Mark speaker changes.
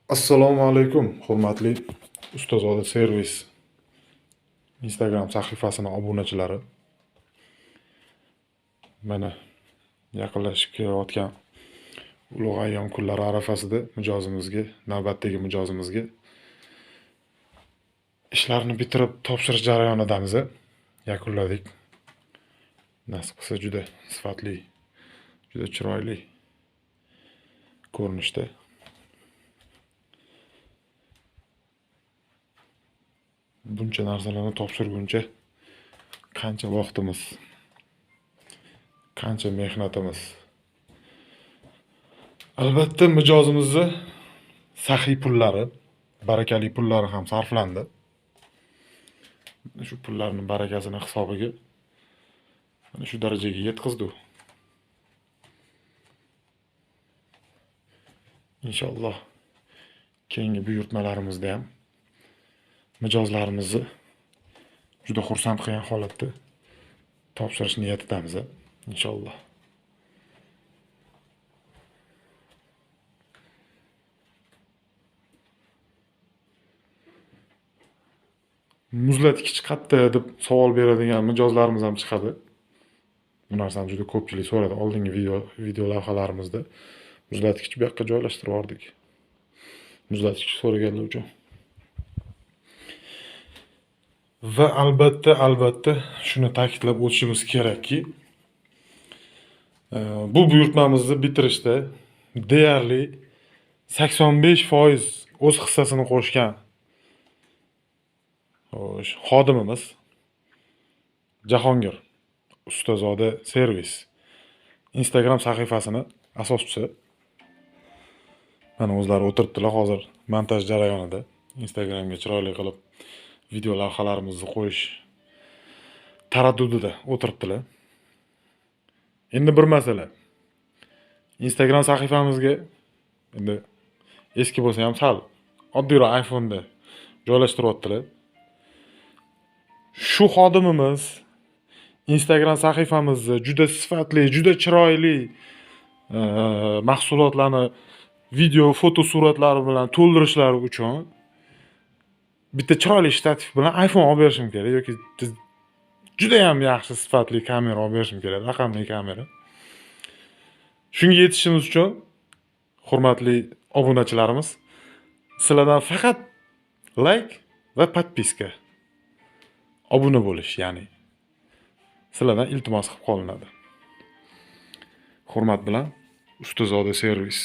Speaker 1: Assalomu alaykum, hurmatli Ustozoda servis Instagram sahifasining obunachilari. Mana yaqinlashib kelayotgan ulug' ayyom kunlari arafasida navbatdagi mijozimizga ishlarni bitirib topshirish jarayonidamiz. Yakunladik. Nasib qilsa juda sifatli, juda chiroyli ko'rinishda. Buncha narsalarni topshirguncha qancha vaqtimiz, qancha mehnatimiz. Albatta mijozimizni saxiy pullari, barakali pullari ham sarflandi. Shu pullarning barakasini hisobiga mana shu darajaga yetkazdi. Inshaalloh keyingi buyurtmalarimizda ham mijozlarimizni juda xursand qilgan holatda topshirish niyatidamiz. Inshaalloh. Muzlatkich qayerda deb savol beradigan mijozlarimiz ham chiqadi. Bu narsani juda ko'pchilik so'radi. Oldingi video lavhalarimizda muzlatkich bu yoqqa joylashtirib yubordik. Muzlatkich so'raganlar uchun. Va albatta shuni ta'kidlab o'tishimiz kerakki, bu buyurtmamizni bitirishda deyarli 85% o'z hissasini qo'shgan xodimimiz Jahongir Ustozoda servis Instagram sahifasini asoschisi. Mana o'zlari o'tiribdilar hozir montaj jarayonida. Instagramga chiroyli qilib video lavhalarimizni qo'yish taraddudida o'tiribdilar. Endi bir masala. Instagram sahifamizga endi eski bo'lsa ham sal oddiyroq iPhone'da joylashtiryaptilar. Shu xodimimiz Instagram sahifamizni juda sifatli, juda chiroyli mahsulotlarni video, foto suratlari bilan to'ldirishlari uchun bitta chiroyli shtativ bilan iPhone olib berishim kerak yoki juda ham yaxshi sifatli kamera olib berishim kerak, raqamli kamera. Shunga yetishimiz uchun hurmatli obunachilarimiz, sizlardan faqat like va podpiska, obuna bo'lish, ya'ni sizlardan iltimos qilib qolinadi. Hurmat bilan Ustozoda servis.